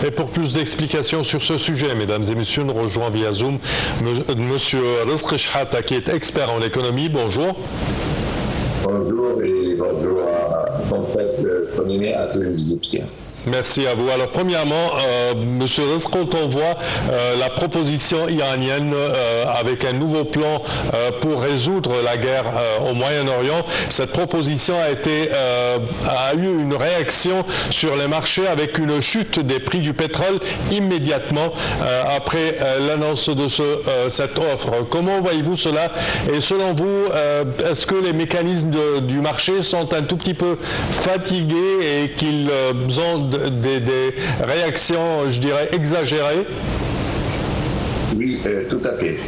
Et pour plus d'explications sur ce sujet, mesdames et messieurs, nous rejoint via Zoom Monsieur Rizk Chehata, qui est expert en économie. Bonjour. Bonjour et bonjour à Confesse Tonini, à tous les Égyptiens. Merci à vous. Alors premièrement, Monsieur Rizk, quand on voit la proposition iranienne avec un nouveau plan pour résoudre la guerre au Moyen-Orient, cette proposition a eu une réaction sur les marchés avec une chute des prix du pétrole immédiatement après l'annonce de cette offre. Comment voyez-vous cela? Et selon vous, est-ce que les mécanismes du marché sont un tout petit peu fatigués et qu'ils ont des réactions, je dirais, exagérées? Oui, tout à fait.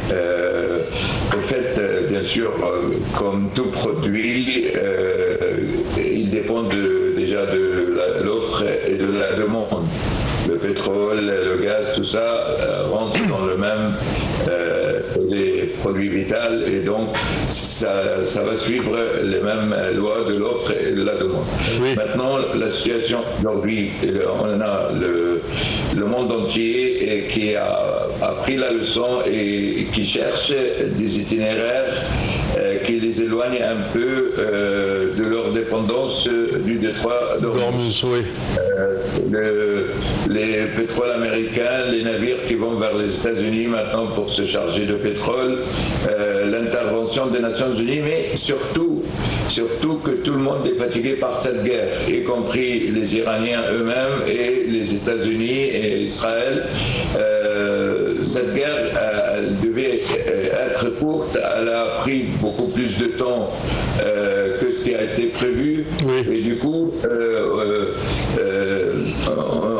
En fait, bien sûr, comme tout produit, il dépend déjà de l'offre et de la demande. Le pétrole, le gaz, tout ça rentre dans le même les produits vitaux, et donc ça va suivre les mêmes lois de l'offre et de la demande. Oui. Maintenant, la situation aujourd'hui, on a le monde entier qui a pris la leçon et qui cherche des itinéraires qui les éloignent un peu de leur dépendance du détroit d'Ormuz. Oui. Les pétroles américains, les navires qui vont vers les États-Unis maintenant pour se charger de pétrole, l'intervention des Nations Unies, mais surtout que tout le monde est fatigué par cette guerre, y compris les Iraniens eux-mêmes et les États-Unis et Israël. Cette guerre elle devait être courte, elle a pris beaucoup plus de temps que ce qui a été prévu, oui. Et du coup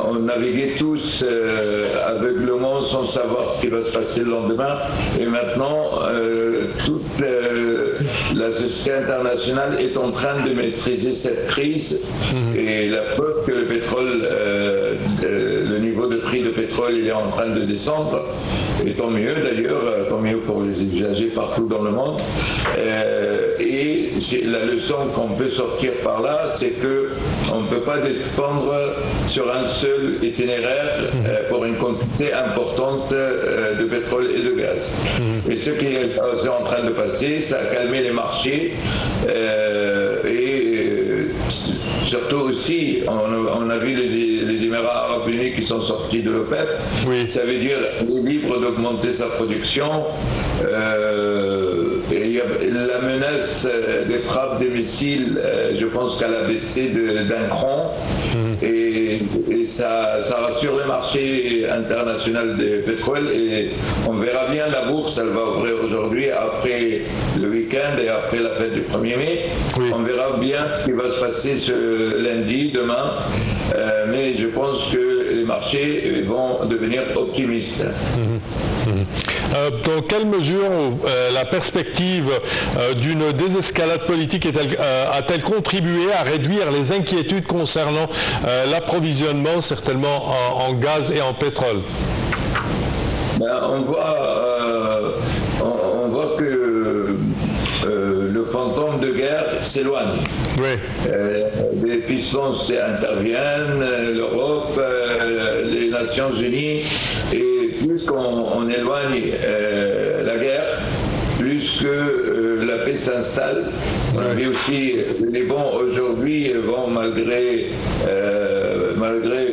on naviguait tous aveuglement sans savoir ce qui va se passer le lendemain, et maintenant toute la société internationale est en train de maîtriser cette crise, et la preuve que le pétrole, le niveau de prix de pétrole, il est en train de descendre, et tant mieux d'ailleurs, tant mieux pour les usagers partout dans le monde. Et la leçon qu'on peut sortir par là, c'est que on ne peut pas dépendre sur un seul itinéraire pour une quantité importante de pétrole et de gaz. Et ce qui est en train de passer, ça a calmé les marchés, et surtout aussi, on a vu les Émirats arabes unis qui sont sortis de l'OPEP. Oui. Ça veut dire qu'il est libre d'augmenter sa production. Et il y a la menace des frappes des missiles, je pense qu'elle a baissé d'un cran, et ça rassure le marché international du pétrole, et on verra bien la bourse, elle va ouvrir aujourd'hui après le week-end et après la fête du 1er mai. Oui. On verra bien ce qui va se passer ce lundi, demain, mais je pense que les marchés vont devenir optimistes. Dans quelle mesure la perspective d'une désescalade politique a-t-elle contribué à réduire les inquiétudes concernant l'approvisionnement, certainement en gaz et en pétrole? On voit que le fantôme de guerre s'éloigne. Oui. Les puissances interviennent, l'Europe, les Nations Unies, et plus qu'on éloigne la guerre, plus que la paix s'installe. On a vu aussi les bons aujourd'hui vont malgré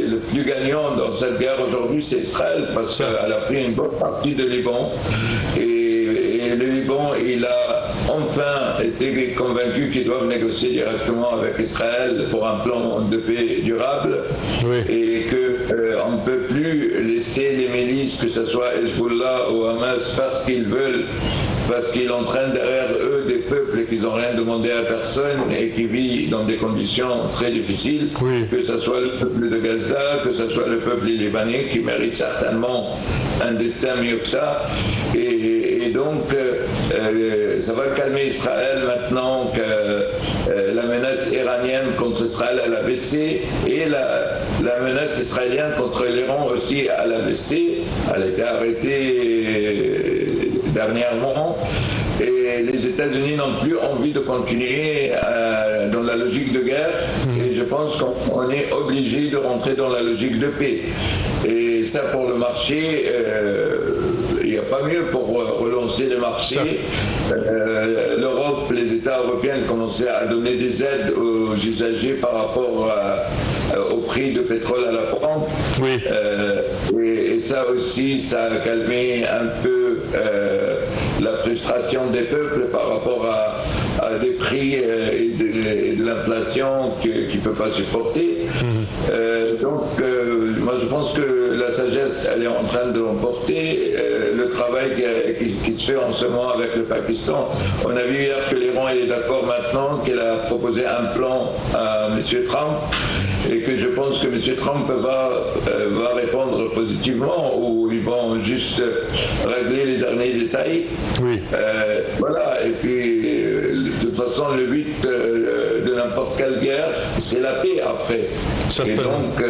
le plus gagnant dans cette guerre aujourd'hui, c'est Israël, parce qu'elle a pris une bonne partie de Liban, et le Liban, il a enfin été convaincu qu'ils doivent négocier directement avec Israël pour un plan de paix durable, oui. Et qu'on ne peut plus laisser les milices, que ce soit Hezbollah ou Hamas, faire ce qu'ils veulent, parce qu'ils entraînent derrière eux des peuples qui n'ont rien demandé à personne et qui vivent dans des conditions très difficiles, oui. Que ce soit le peuple de Gaza, que ce soit le peuple libanais, qui mérite certainement un destin mieux que ça, et donc ça va calmer Israël maintenant que la menace iranienne contre Israël elle a baissé, et la menace israélienne contre l'Iran aussi elle a baissé, elle a été arrêtée dernièrement, et les États-Unis n'ont plus envie de continuer dans la logique de guerre, et je pense qu'on est obligé de rentrer dans la logique de paix. Et ça, pour le marché, il n'y a pas mieux pour relancer le marché. L'Europe, les États européens commençaient à donner des aides aux usagers par rapport au prix de pétrole à la pompe. Oui. Et ça aussi, ça a calmé un peu la frustration des peuples par rapport à des prix et de l'inflation qu'ils ne peuvent pas supporter. Donc, moi je pense que la sagesse, elle est en train de l'emporter. Le travail qui se fait en ce moment avec le Pakistan, on a vu hier que l'Iran est d'accord maintenant, qu'elle a proposé un plan à M. Trump, et que je pense que M. Trump va répondre positivement, ou ils vont juste régler les derniers détails. Oui. Voilà, et puis de toute façon le but de n'importe quelle guerre, c'est la paix après. Certainement. Et donc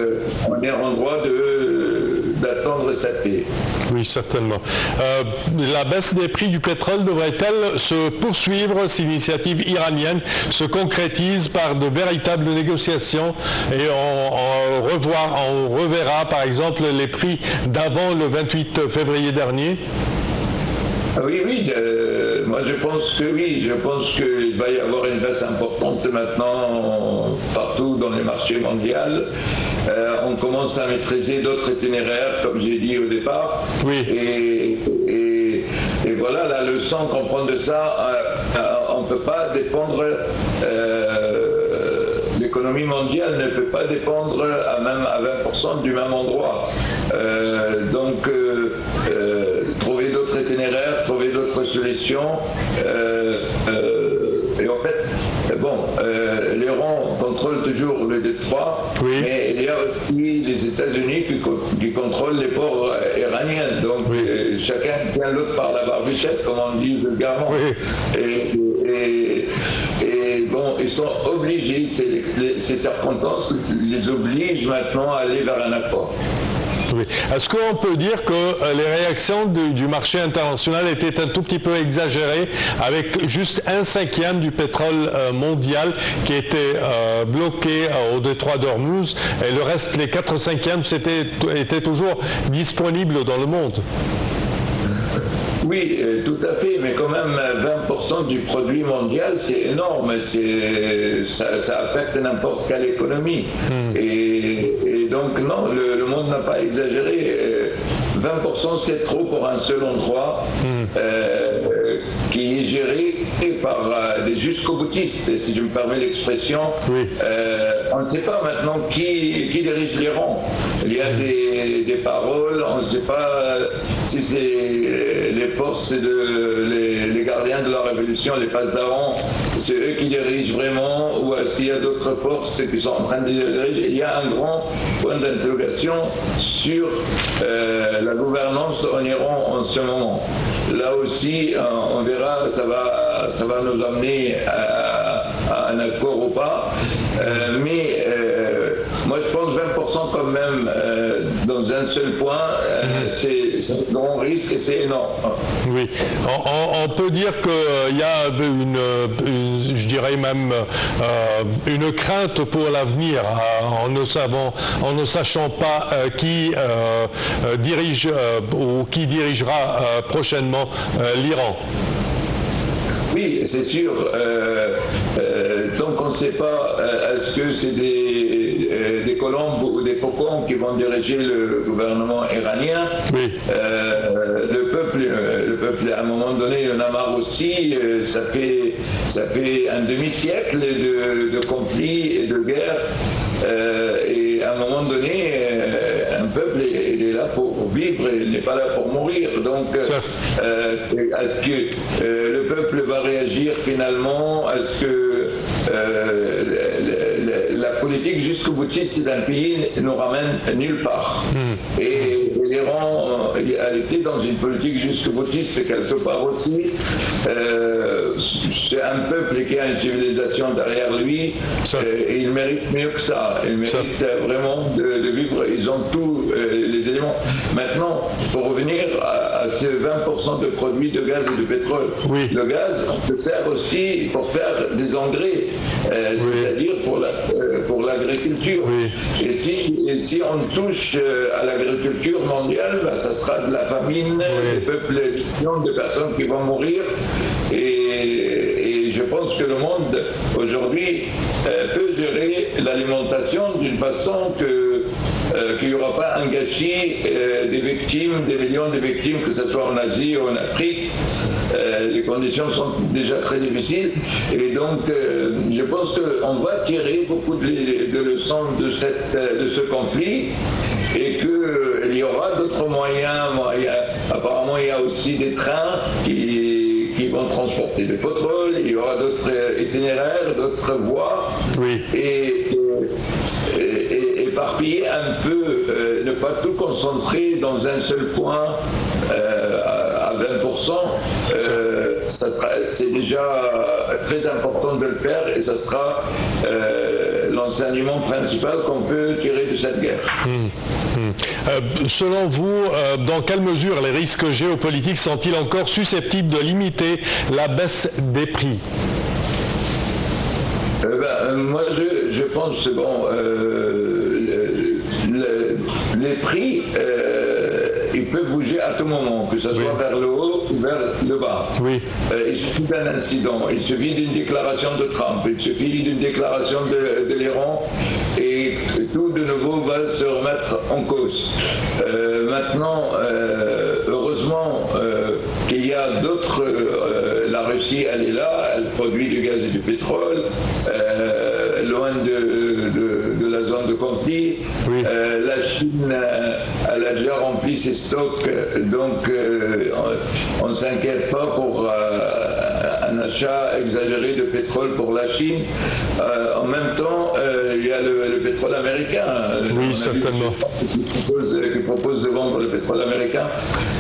on est en droit d'attendre cette paix. Oui, certainement. La baisse des prix du pétrole devrait-elle se poursuivre si l'initiative iranienne se concrétise par de véritables négociations, et on reverra par exemple les prix d'avant le 28 février dernier? Oui, moi je pense que oui, je pense qu'il va y avoir une baisse importante maintenant partout dans les marchés mondiaux. On commence à maîtriser d'autres itinéraires, comme j'ai dit au départ. Oui. Et voilà, la leçon qu'on prend de ça, on ne peut pas dépendre, l'économie mondiale ne peut pas dépendre même à 20% du même endroit. Donc, trouver d'autres itinéraires, trouver d'autres solutions. Et en fait, l'Iran contrôle toujours le détroit, oui. Mais il y a aussi les États-Unis qui contrôlent les ports iraniens. Donc, oui. Chacun tient l'autre par la barbichette, comme on dit vulgairement. Oui. Et bon, ils sont obligés, ces circonstances les obligent maintenant à aller vers un accord. Oui. Est-ce qu'on peut dire que les réactions du marché international étaient un tout petit peu exagérées, avec juste 1/5 du pétrole mondial qui était bloqué au détroit d'Ormuz, et le reste, les 4/5, étaient toujours disponibles dans le monde? Oui, tout à fait, mais quand même 20% du produit mondial, c'est énorme, ça affecte n'importe quelle économie. Et donc non, le monde n'a pas exagéré. 20% c'est trop pour un seul endroit qui est géré par des jusqu'au-boutistes, si je me permets l'expression. Oui. On ne sait pas maintenant qui dirige l'Iran. Il y a des paroles, on ne sait pas si c'est les forces, les gardiens de la révolution, les Pasdarans, c'est eux qui dirigent vraiment, ou est-ce qu'il y a d'autres forces qui sont en train de diriger? Il y a un grand point d'interrogation sur la gouvernance en Iran en ce moment. Là aussi, on verra, ça va nous amener à un accord ou pas, mais moi je pense 20% quand même dans un seul point, c'est un grand risque et c'est énorme. Oui, on peut dire qu'il y a je dirais même une crainte pour l'avenir, en ne sachant pas qui dirige ou qui dirigera prochainement l'Iran. Oui, c'est sûr. Tant qu'on ne sait pas, est-ce que c'est des colombes ou des faucons qui vont diriger le gouvernement iranien? Oui. Le peuple, à un moment donné, il en a marre aussi. Ça fait un demi-siècle de conflits et de guerres. Et à un moment donné, un peuple, il est là pour vivre, il n'est pas là pour mourir. Donc, est-ce que le peuple va réagir finalement? Est-ce que la politique jusqu'au boutiste d'un pays nous ramène nulle part. Et l'Iran a été dans une politique jusqu'au boutiste quelque part aussi. C'est un peuple qui a une civilisation derrière lui et il mérite mieux que ça. Il mérite vraiment de vivre. Ils ont tous les éléments. Maintenant, pour revenir à ces 20% de produits de gaz et de pétrole, le gaz, on se sert aussi pour faire des engrais, c'est-à-dire pour l'agriculture. Et si on touche à l'agriculture mondiale, ça sera de la famine, des peuples, de personnes qui vont mourir. Et je pense que le monde aujourd'hui peut gérer l'alimentation d'une façon qu'il n'y aura pas un gâchis des victimes, des millions de victimes, que ce soit en Asie ou en Afrique. Les conditions sont déjà très difficiles et donc je pense qu'on va tirer beaucoup de leçons de ce conflit et qu'il y aura d'autres moyens. Apparemment, il y a aussi des trains qui vont transporter du pétrole, il y aura d'autres itinéraires, d'autres voies, et éparpiller un peu, ne pas tout concentrer dans un seul point à 20%, c'est déjà très important de le faire et ça sera l'enseignement principal qu'on peut tirer de cette guerre. Selon vous, dans quelle mesure les risques géopolitiques sont-ils encore susceptibles de limiter la baisse des prix? Moi, je pense, les prix, ils peuvent bouger à tout moment, que ce soit vers le haut ou vers le bas. Il suffit d'un incident, il suffit d'une déclaration de Trump, il suffit d'une déclaration de l'Iran et tout de nouveau va se remettre en cause. Maintenant, heureusement qu'il y a d'autres, la Russie elle est là, elle produit du gaz et du pétrole, loin de la zone de conflit. La Chine, elle a déjà rempli ses stocks, donc on ne s'inquiète pas pour un achat exagéré de pétrole pour la Chine. En même temps, il y a le pétrole américain. Certainement. Qui propose de vendre le pétrole américain.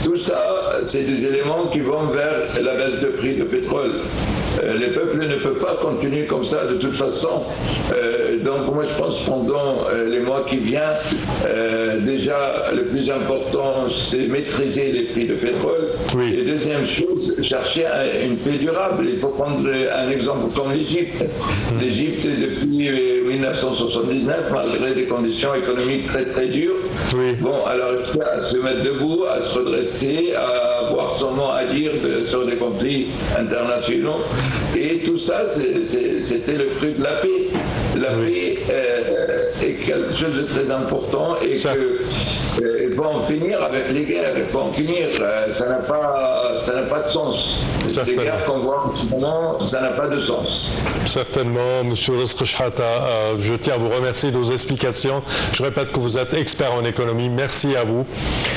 Tout ça, c'est des éléments qui vont vers la baisse de prix de pétrole. Les peuples ne peuvent pas continuer comme ça de toute façon. Donc moi je pense pendant les mois qui viennent, déjà le plus important c'est maîtriser les prix de pétrole. Et deuxième chose, chercher une paix durable. Il faut prendre un exemple comme l'Égypte. L'Égypte depuis 1979, malgré des conditions économiques très très dures, elle a réussi à se mettre debout, à se redresser, à avoir son mot à dire sur des conflits internationaux. Et tout ça, c'était le fruit de la paix. La paix est quelque chose de très important et il faut en finir avec les guerres, il faut en finir. Ça n'a pas de sens. Les guerres qu'on voit en ce moment, ça n'a pas de sens. Certainement, M. Rizk Shehata, je tiens à vous remercier de vos explications. Je répète que vous êtes expert en économie. Merci à vous.